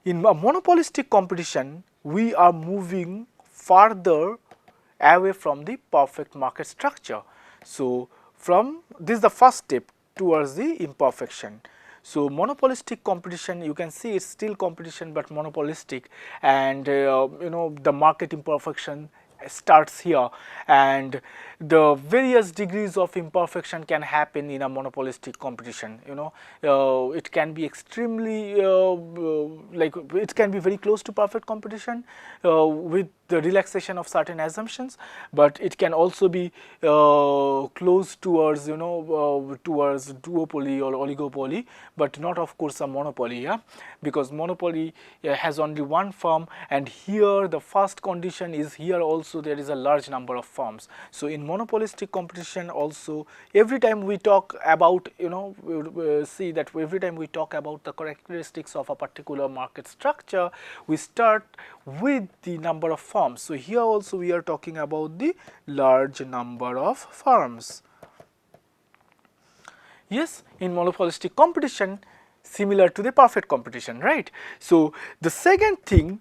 In a monopolistic competition, we are moving further away from the perfect market structure. So, from this is the first step towards the imperfection. So, monopolistic competition, you can see it's still competition, but monopolistic, and the market imperfection starts here, and the various degrees of imperfection can happen in a monopolistic competition. It can be extremely like it can be very close to perfect competition with the relaxation of certain assumptions, but it can also be close towards towards duopoly or oligopoly, but not of course a monopoly. Yeah, because monopoly has only one firm, and here the first condition is here also there is a large number of firms. So in monopolistic competition also, every time we talk about see that every time we talk about the characteristics of a particular market structure, we start with the number of firms. So here also we are talking about the large number of firms. Yes, in monopolistic competition, similar to the perfect competition, right? So the second thing,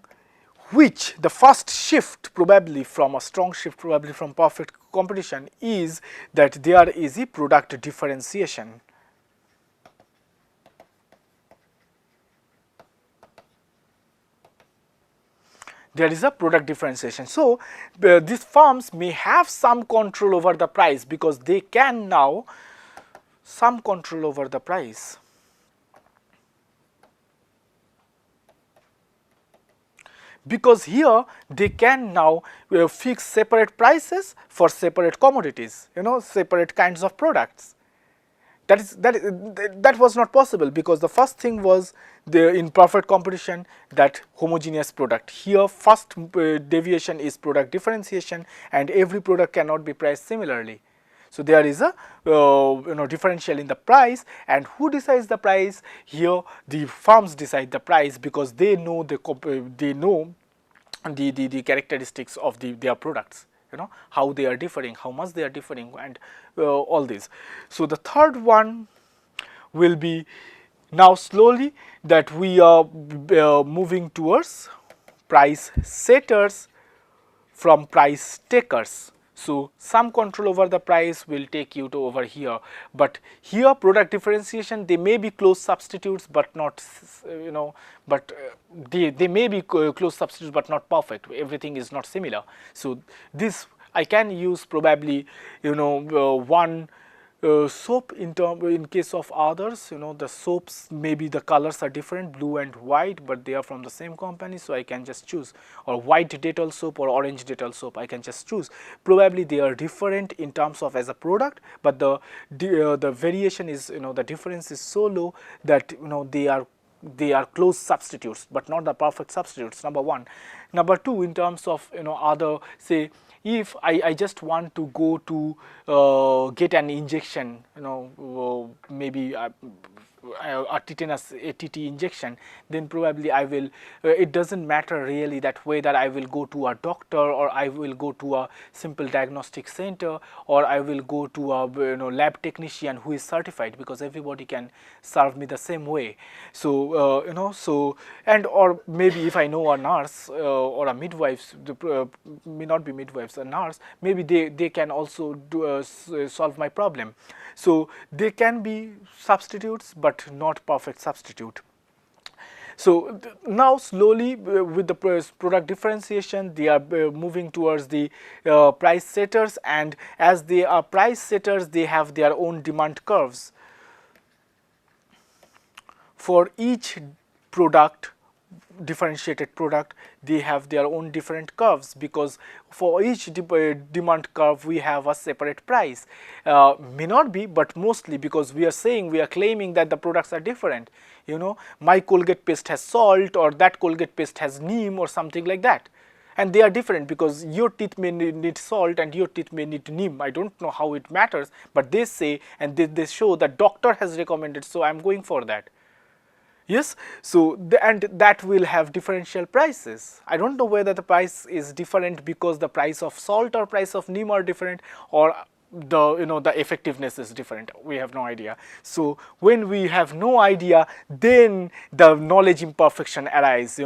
which the first shift probably from a strong shift probably from perfect competition, is that there is a product differentiation. There is a product differentiation. So these firms may have some control over the price, because they can now some control over the price. Because here they can now fix separate prices for separate commodities, separate kinds of products. That was not possible, because the first thing was in perfect competition, that homogeneous product. Here first deviation is product differentiation, and every product cannot be priced similarly. So there is a differential in the price, and who decides the price? Here the firms decide the price, because they know the characteristics of their products, how they are differing, how much they are differing, and all this. So the third one will be now slowly that we are moving towards price setters from price takers. So some control over the price will take you to over here, but here product differentiation, they may be close substitutes, but not but they may be close substitutes but not perfect. Everything is not similar. So this I can use probably one soap in case of others, the soaps, maybe the colors are different, blue and white, but they are from the same company, so I can just choose. Or white Dettol soap or orange Dettol soap, I can just choose. Probably they are different in terms of as a product, but the variation is, the difference is so low that they are close substitutes, but not the perfect substitutes. Number one. Number two, in terms of other, say, if I just want to go to get an injection, maybe a tetanus ATT injection, then probably I will, it doesn't matter really that whether I will go to a doctor, or I will go to a simple diagnostic center, or I will go to a lab technician who is certified, because everybody can serve me the same way. So so, and or maybe if I know a nurse or a midwife, may not be midwives, a nurse, maybe they can also do solve my problem. So they can be substitutes, but not perfect substitute. So now slowly with the product differentiation, they are moving towards the price setters, and as they are price setters, they have their own demand curves. For each product, differentiated product, they have their own different curves, because for each demand curve we have a separate price. May not be, but mostly, because we are claiming that the products are different. My Colgate paste has salt, or that Colgate paste has neem, or something like that, and they are different, because your teeth may need salt and your teeth may need neem. I don't know how it matters, but they say, and they show that doctor has recommended, so I am going for that. Yes, so and that will have differential prices. I don't know whether the price is different because the price of salt or price of neem are different, or the effectiveness is different. We have no idea. So when we have no idea, then the knowledge imperfection arises,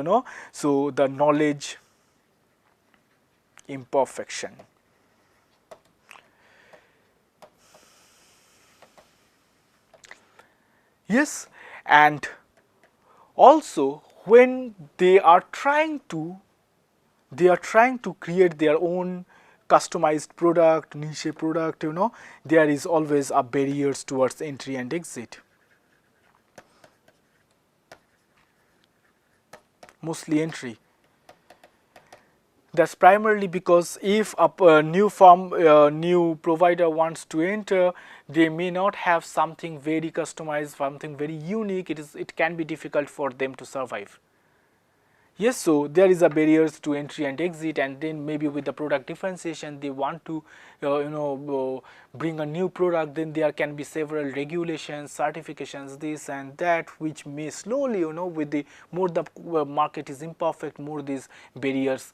so the knowledge imperfection. Yes, and also when they are trying to create their own customized product, niche product, there is always a barriers towards entry and exit. Mostly entry. That's primarily because if a new provider wants to enter, they may not have something very customized, something very unique. It can be difficult for them to survive. Yes, so there is a barriers to entry and exit, and then maybe with the product differentiation, they want to, bring a new product. Then there can be several regulations, certifications, this and that, which may slowly, with the more the market is imperfect, more these barriers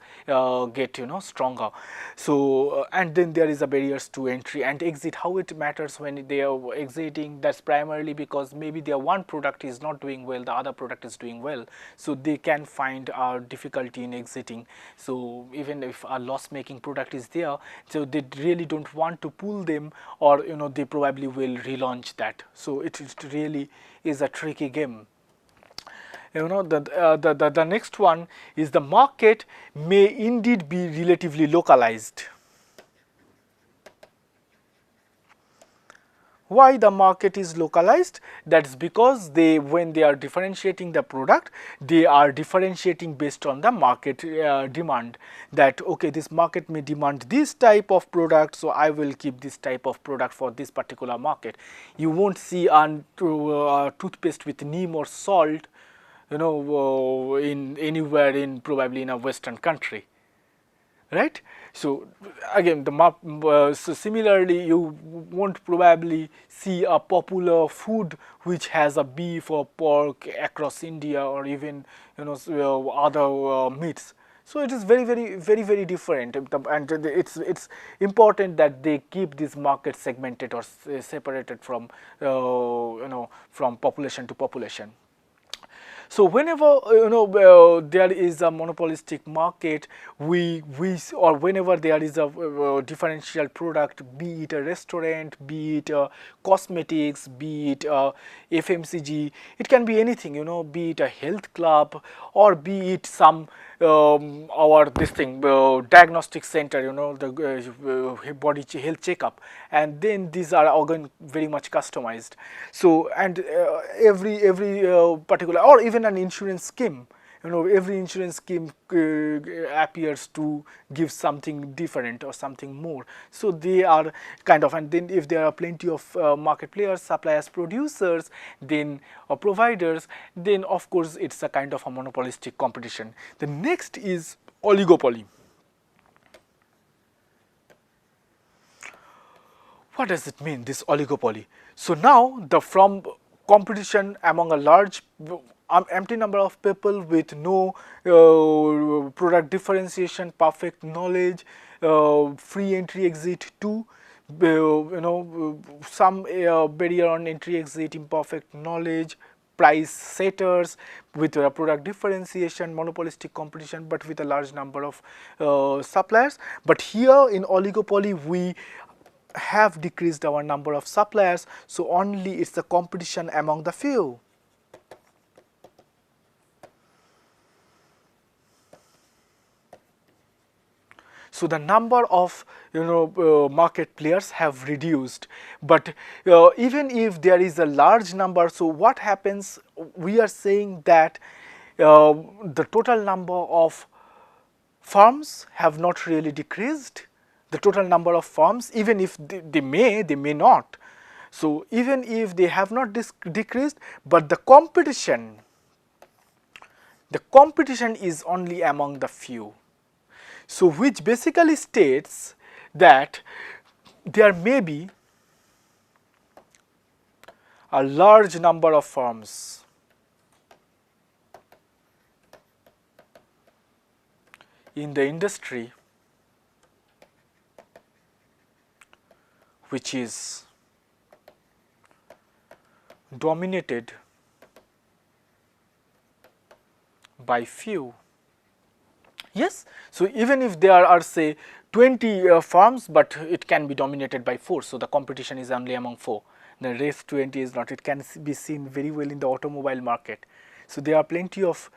get, stronger. So and then there is a barriers to entry and exit. How it matters when they are exiting? That's primarily because maybe their one product is not doing well, the other product is doing well, so they can find a difficulty in exiting. So even if a loss-making product is there, so they really don't want to pull them, or they probably will relaunch that. So it really is a tricky game. The next one is the market may indeed be relatively localized. Why the market is localized? That's because when they are differentiating the product, they are differentiating based on the market demand. That okay, this market may demand this type of product, so I will keep this type of product for this particular market. You won't see a toothpaste with neem or salt, in anywhere in probably in a Western country. Right? So again, so similarly, you won't probably see a popular food which has a beef or pork across India, or even other meats. So it is very different, and it's important that they keep this market segmented or separated from from population to population. So whenever there is a monopolistic market, or whenever there is a differential product, be it a restaurant, be it cosmetics, be it FMCG, it can be anything, be it a health club, or be it some our this thing diagnostic center, the body health checkup, and then these are again very much customized. So and every particular, or even an insurance scheme, every insurance scheme appears to give something different or something more. So they are kind of, and then if there are plenty of market players, suppliers, producers, then providers, then of course it's a kind of a monopolistic competition. The next is oligopoly. What does it mean, this oligopoly? So now from competition among a large empty number of people with no product differentiation, perfect knowledge, free entry exit to some barrier on entry exit, imperfect knowledge, price setters with product differentiation, monopolistic competition, but with a large number of suppliers. But here in oligopoly, we have decreased our number of suppliers, so only it's the competition among the few. So the number of market players have reduced, but even if there is a large number, so what happens? We are saying that the total number of firms have not really decreased. The total number of firms, even if they may not. So even if they have not decreased, but the competition is only among the few. So which basically states that there may be a large number of firms in the industry which is dominated by few. Yes, so even if there are say 20 firms, but it can be dominated by 4, so the competition is only among 4. The rest 20 is not. It can be seen very well in the automobile market. So there are plenty of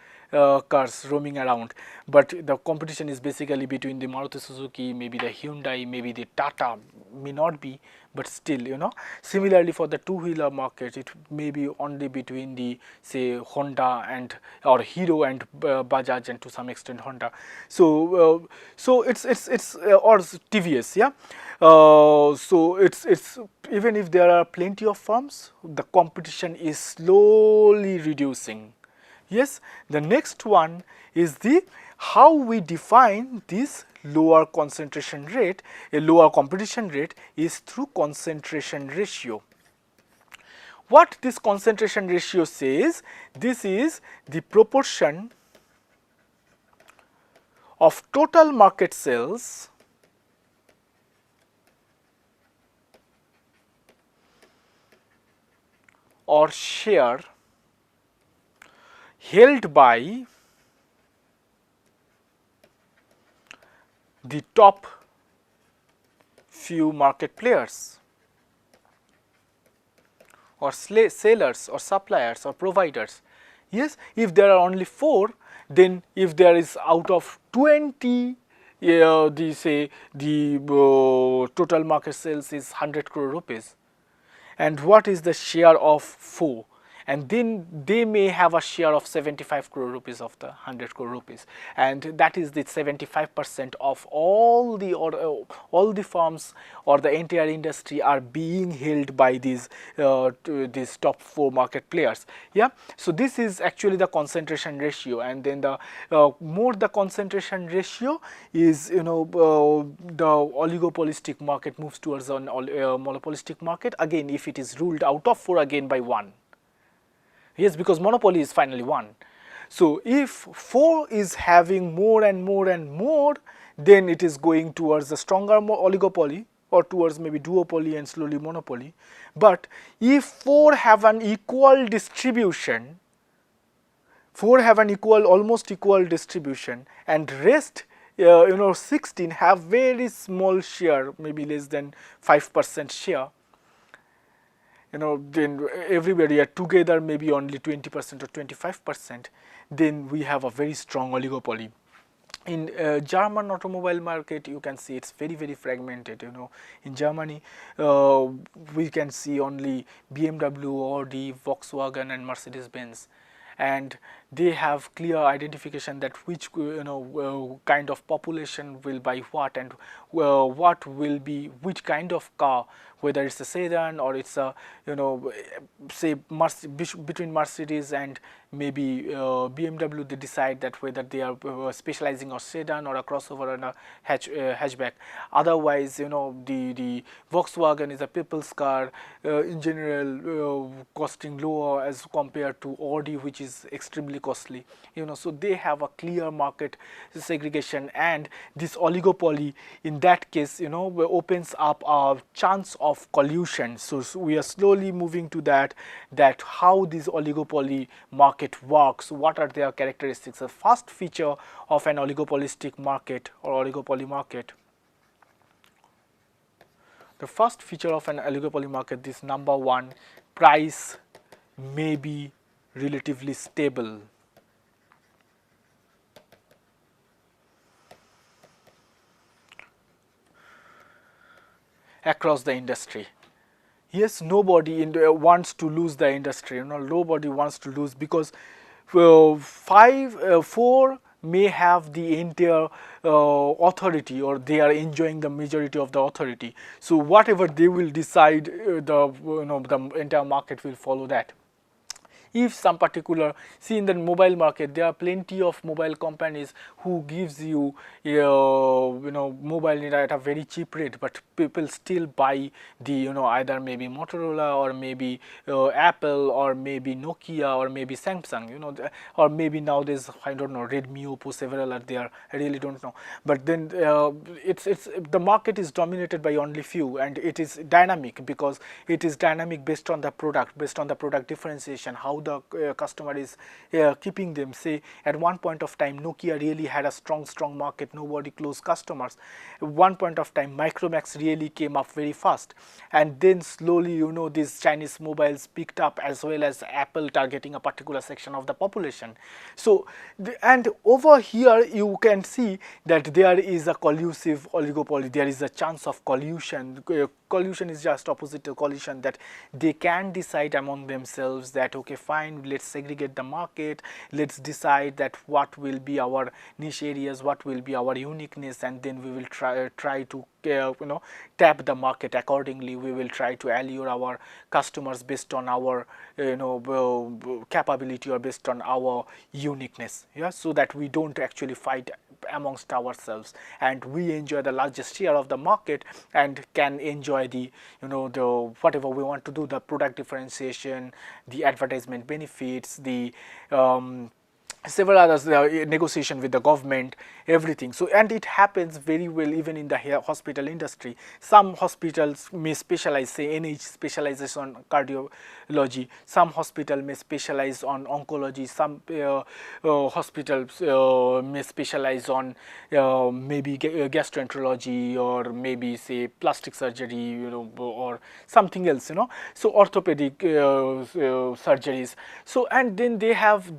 cars roaming around, but the competition is basically between the Maruti Suzuki, maybe the Hyundai, maybe the Tata, may not be, but still, you know. Similarly, for the two-wheeler market, it may be only between the say Honda and or Hero and Bajaj, and to some extent Honda. So so it's or TVS, yeah. So it's even if there are plenty of firms, the competition is slowly reducing. Yes, the next one is the how we define this lower concentration rate. A lower competition rate is through concentration ratio. What this concentration ratio says, this is the proportion of total market sales or share held by the top few market players or sellers or suppliers or providers. Yes, if there are only 4, then if there is out of 20, the say the total market sales is 100 crore rupees, and what is the share of 4, and then they may have a share of 75 crore rupees of the 100 crore rupees, and that is the 75% of all the firms or the entire industry are being held by these top 4 market players. Yeah, so this is actually the concentration ratio, and then the more the concentration ratio is, you know, the oligopolistic market moves towards an monopolistic market, again if it is ruled out of 4 again by 1. Yes, because monopoly is finally 1. So if 4 is having more and more and more, then it is going towards a stronger oligopoly, or towards maybe duopoly and slowly monopoly. But if 4 have an equal distribution, 4 have an almost equal distribution, and rest 16 have very small share, maybe less than 5% share, then everybody are together maybe only 20% or 25%, then we have a very strong oligopoly. In German automobile market, you can see it's very fragmented. In Germany, we can see only BMW, Audi, Volkswagen, and Mercedes-Benz, and they have clear identification that which kind of population will buy what, and what will be which kind of car, whether it's a sedan or it's a say between Mercedes and maybe BMW, they decide that whether they are specializing on sedan or a crossover and a hatchback. Otherwise, the Volkswagen is a people's car, in general costing lower as compared to Audi, which is extremely costly. So they have a clear market segregation, and this oligopoly in that case opens up a chance of collusion. So we are slowly moving to that how this oligopoly market works, what are their characteristics. The first feature of an oligopolistic market or oligopoly market, the first feature of an oligopoly market, this number 1, price may be relatively stable. Across the industry. Yes, nobody wants to lose the industry. Nobody wants to lose, because 4 may have the entire authority, or they are enjoying the majority of the authority. So whatever they will decide, the entire market will follow that. if some particular, see in the mobile market there are plenty of mobile companies who gives you mobile at a very cheap rate, but people still buy the either maybe Motorola or maybe Apple or maybe Nokia or maybe Samsung, or maybe nowadays I don't know, Redmi, Oppo, several are there, I really don't know. But then it's the market is dominated by only few, and it is dynamic because it is dynamic based on the product, based on the product differentiation, how the customer is keeping them. Say at one point of time Nokia really had a strong market, nobody close customers. One point of time Micromax really came up very fast, and then slowly these Chinese mobiles picked up, as well as Apple targeting a particular section of the population. So and over here you can see that there is a collusive oligopoly, there is a chance of collusion. Collusion is just opposite to collision, that they can decide among themselves that okay fine, let's segregate the market, let's decide that what will be our niche areas, what will be our uniqueness, and then we will try to tap the market accordingly. We will try to allure our customers based on our capability or based on our uniqueness, yeah, so that we don't actually fight amongst ourselves, and we enjoy the largest share of the market and can enjoy the the whatever we want to do, the product differentiation, the advertisement benefits, the several others, negotiation with the government, everything. So and it happens very well even in the hospital industry. Some hospitals may specialize, say NH specializes on cardiology, some hospital may specialize on oncology, some hospitals may specialize on maybe gastroenterology, or maybe say plastic surgery, or something else, so orthopedic surgeries. So and then they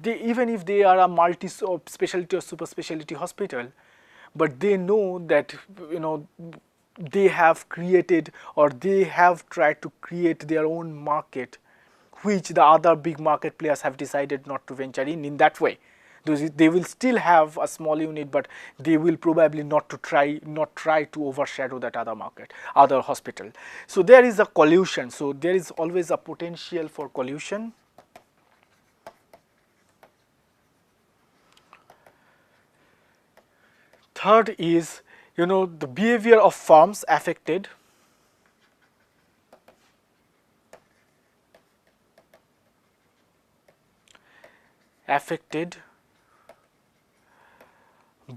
even if they are a multi specialty or super specialty hospital, but they know that they have created, or they have tried to create their own market, which the other big market players have decided not to venture in that way. They will still have a small unit, but they will probably not try to overshadow that other market, other hospital. So there is a collusion. So there is always a potential for collusion. Third is the behavior of firms affected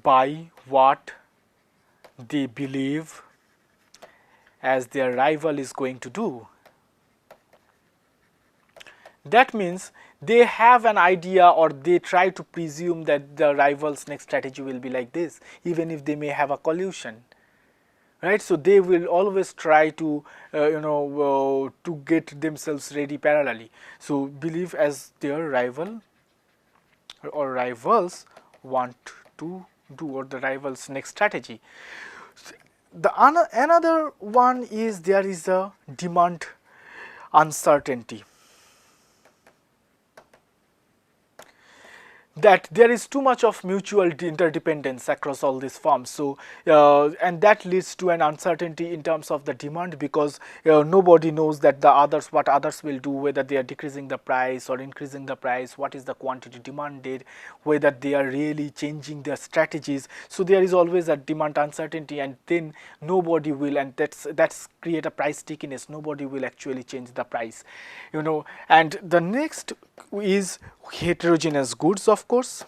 by what they believe as their rival is going to do. That means they have an idea, or they try to presume that the rival's next strategy will be like this, even if they may have a collusion, right? So they will always try to to get themselves ready parallelly. So believe as their rival or rivals want to do, or the rival's next strategy. The another one is there is a demand uncertainty, that there is too much of mutual interdependence across all these firms. So and that leads to an uncertainty in terms of the demand, because nobody knows that what others will do, whether they are decreasing the price or increasing the price, what is the quantity demanded, whether they are really changing their strategies. So there is always a demand uncertainty, and then nobody will, and that's create a price stickiness. Nobody will actually change the price, And the next is heterogeneous goods, of course.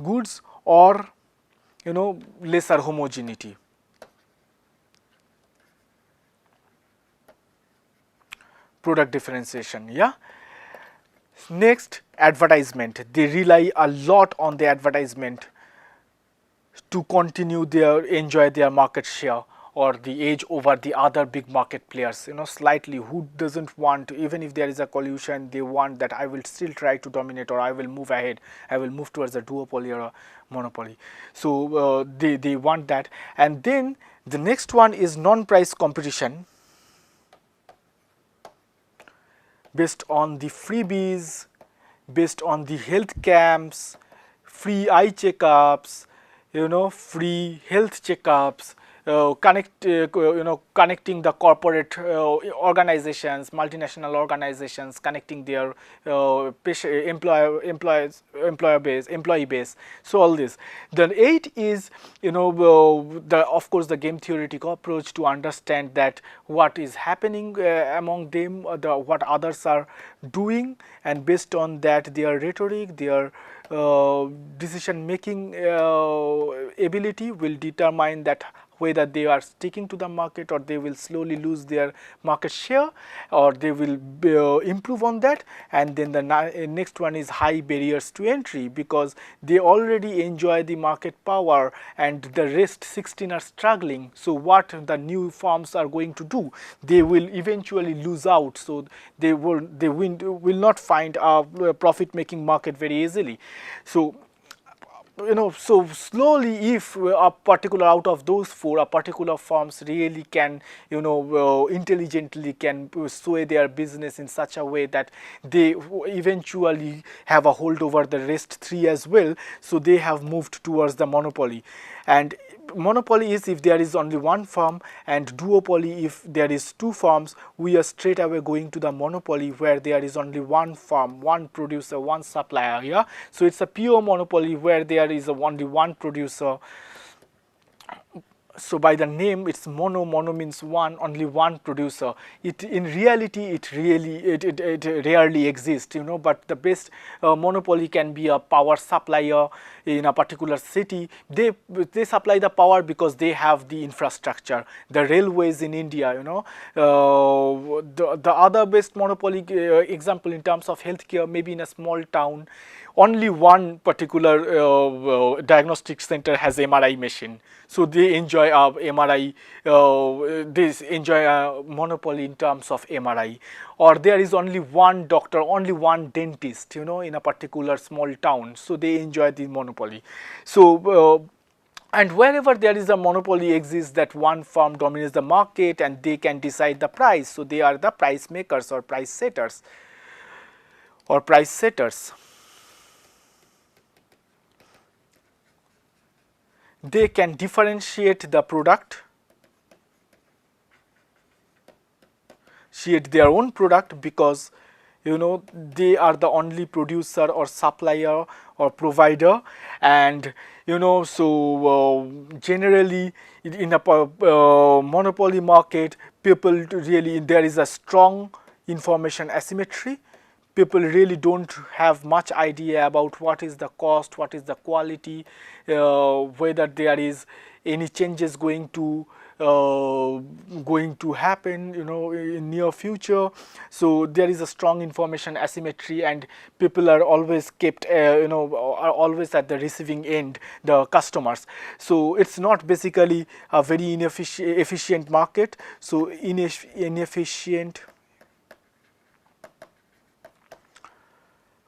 Goods or lesser homogeneity. Product differentiation, yeah. Next, advertisement. They rely a lot on the advertisement to continue enjoy their market share, or the edge over the other big market players. Slightly, who doesn't want to, even if there is a collusion, they want that I will still try to dominate, or I will move ahead, I will move towards a duopoly or a monopoly. So they want that. And then the next one is non-price competition, based on the freebies, based on the health camps, free eye checkups, free health checkups, connecting the corporate organizations, multinational organizations, connecting their employee base. So all this. Then 8 is, the of course the game theoretic approach to understand that what is happening among them, what others are doing, and based on that their rhetoric, their decision making ability will determine that whether they are sticking to the market or they will slowly lose their market share, or they will improve on that. And then the next one is high barriers to entry, because they already enjoy the market power and the rest 16 are struggling. So what the new firms are going to do, they will eventually lose out. So they will not find a profit making market very easily. So so slowly, if a particular out of those 4, a particular firms really can, intelligently can sway their business in such a way that they eventually have a hold over the rest 3 as well. So they have moved towards the monopoly. And monopoly is if there is only one firm, and duopoly if there is 2 firms. We are straight away going to the monopoly where there is only one firm, one producer, one supplier. Yeah, so it's a pure monopoly where there is only one producer. So by the name it's mono means one, only one producer. It in reality it rarely exists, but the best monopoly can be a power supplier in a particular city. They supply the power because they have the infrastructure, the railways in India. The other best monopoly example in terms of healthcare, maybe in a small town, only one particular diagnostic center has MRI machine. So they enjoy a MRI, they enjoy a monopoly in terms of MRI. Or there is only one doctor, only one dentist, in a particular small town. So they enjoy the monopoly. So and wherever there is a monopoly exists, that one firm dominates the market and they can decide the price. So they are the price makers or price setters. They can differentiate the product, their own product, because they are the only producer or supplier or provider. And so generally in a monopoly market, people really, there is a strong information asymmetry. People really don't have much idea about what is the cost, what is the quality, whether there is any changes going to happen, in near future. So there is a strong information asymmetry, and people are always kept, are always at the receiving end, the customers. So it's not basically a very efficient market. So inefficient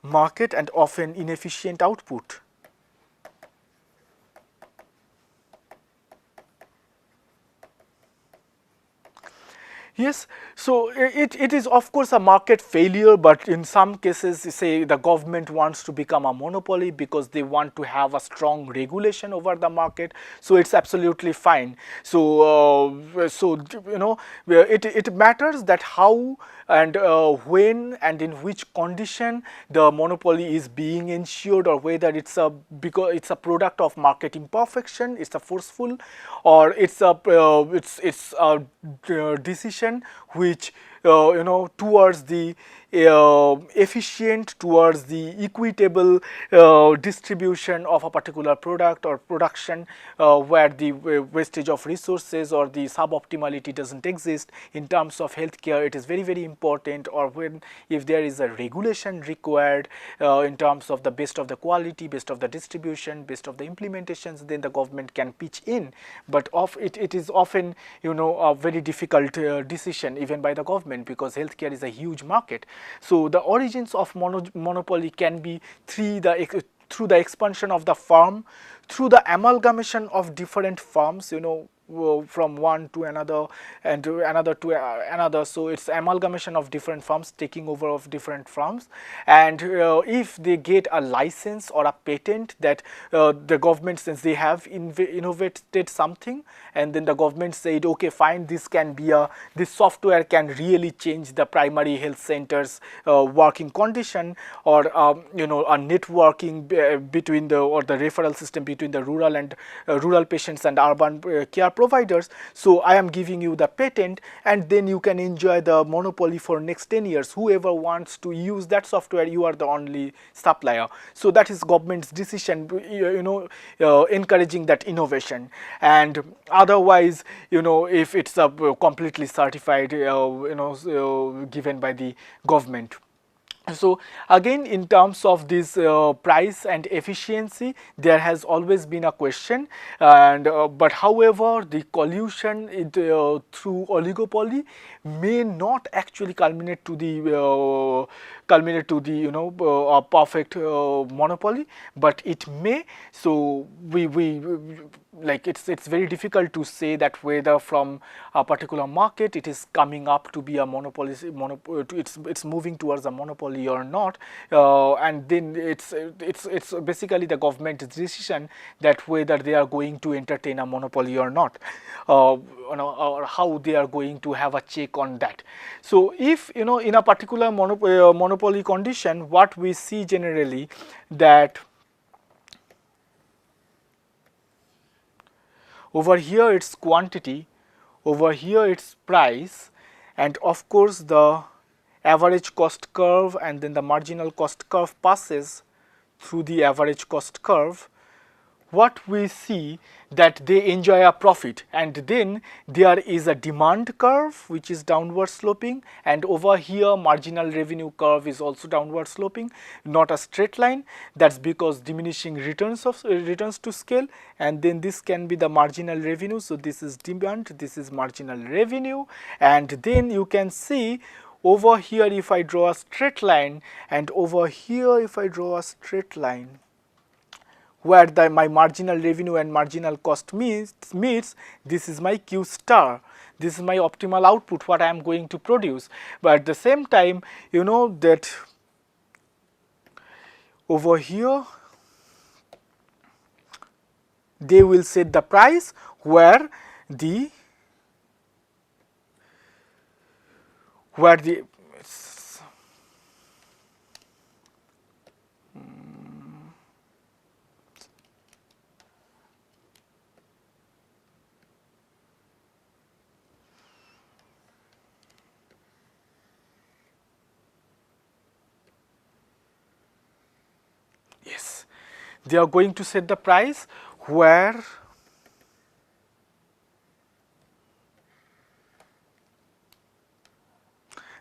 market and often inefficient output. Yes, so it is of course a market failure, but in some cases, say the government wants to become a monopoly because they want to have a strong regulation over the market. So it's absolutely fine. So it matters that how and when and in which condition the monopoly is being ensured, or whether it's because it's a product of market imperfection, it's a forceful, or it's a decision which towards the efficient, towards the equitable distribution of a particular product or production, where the wastage of resources or the suboptimality doesn't exist. In terms of healthcare, it is very, very important. Or when, if there is a regulation required in terms of the best of the quality, best of the distribution, best of the implementations, then the government can pitch in. But it is often a very difficult decision even by the government, because healthcare is a huge market. So the origins of monopoly can be through the expansion of the firm, through the amalgamation of different firms, from one to another and to another to another. So it's amalgamation of different firms taking over of different firms, and if they get a license or a patent that the government, since they have innovated something, and then the government said, okay fine, this software can really change the primary health centers working condition, or a networking between the referral system between the rural patients and urban care providers. So I am giving you the patent, and then you can enjoy the monopoly for next 10 years. Whoever wants to use that software, you are the only supplier. So that is government's decision, encouraging that innovation. And otherwise, if it's a completely certified, given by the government. So again, in terms of this price and efficiency, there has always been a question, and but however, the collusion through oligopoly may not actually culminate to the a perfect monopoly, but it may. So we like it's very difficult to say that whether from a particular market it is coming up to be a monopoly, it's moving towards a monopoly or not, and then it's basically the government's decision that whether they are going to entertain a monopoly or not, or how they are going to have a check on that. So if in a particular monopoly condition, what we see generally, that over here it's quantity, over here it's price, and of course the average cost curve and then the marginal cost curve passes through the average cost curve. What we see that they enjoy a profit, and then there is a demand curve which is downward sloping, and over here marginal revenue curve is also downward sloping, not a straight line. That's because diminishing returns to scale, and then this can be the marginal revenue. So this is demand, this is marginal revenue, and then you can see over here if I draw a straight line, and over here if I draw a straight line, where my marginal revenue and marginal cost meets, this is my Q star. This is my optimal output, what I am going to produce. But at the same time, that over here, they will set the price where the yes, they are going to set the price where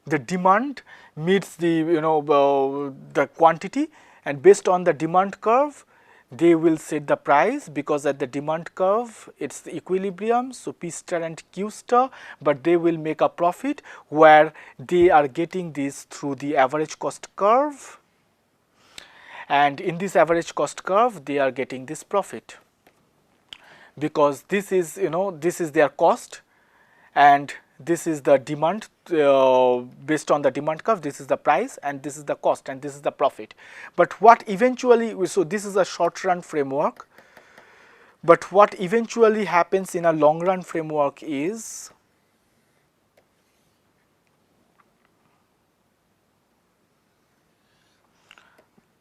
the demand meets the the quantity, and based on the demand curve they will set the price, because at the demand curve it's the equilibrium, so P star and Q star, but they will make a profit where they are getting this through the average cost curve, and in this average cost curve they are getting this profit, because this is this is their cost, and this is the demand, based on the demand curve, this is the price, and this is the cost, and this is the profit. But what eventually, so this is a short run framework, but what eventually happens in a long run framework is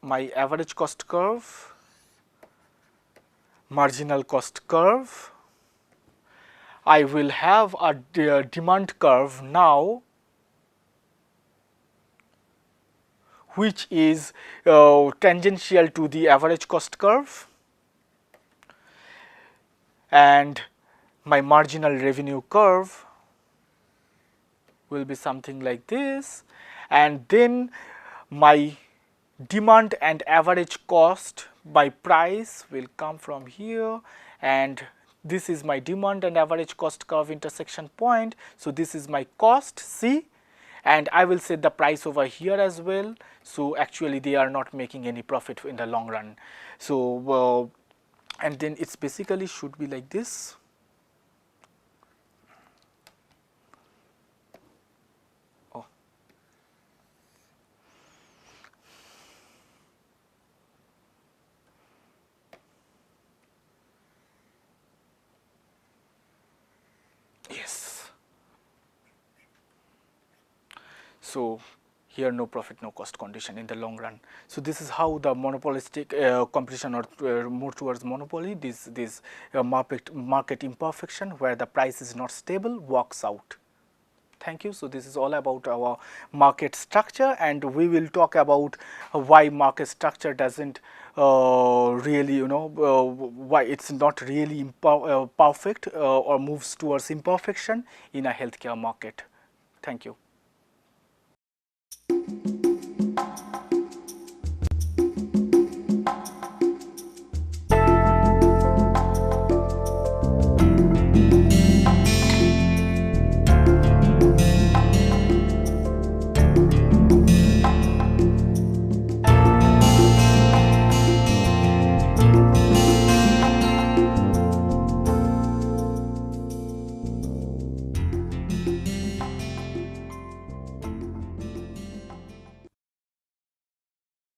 my average cost curve, marginal cost curve, I will have a demand curve now which is tangential to the average cost curve, and my marginal revenue curve will be something like this, and then my demand and average cost by price will come from here, and this is my demand and average cost curve intersection point. So this is my cost C, and I will set the price over here as well. So actually they are not making any profit in the long run. So and then it's basically should be like this. Oh. Yes. So here no profit no cost condition in the long run. So this is how the monopolistic competition, or more towards monopoly, this market imperfection where the price is not stable works out. Thank you. So this is all about our market structure, and we will talk about why market structure doesn't really, why it's not really perfect or moves towards imperfection in a healthcare market. Thank you.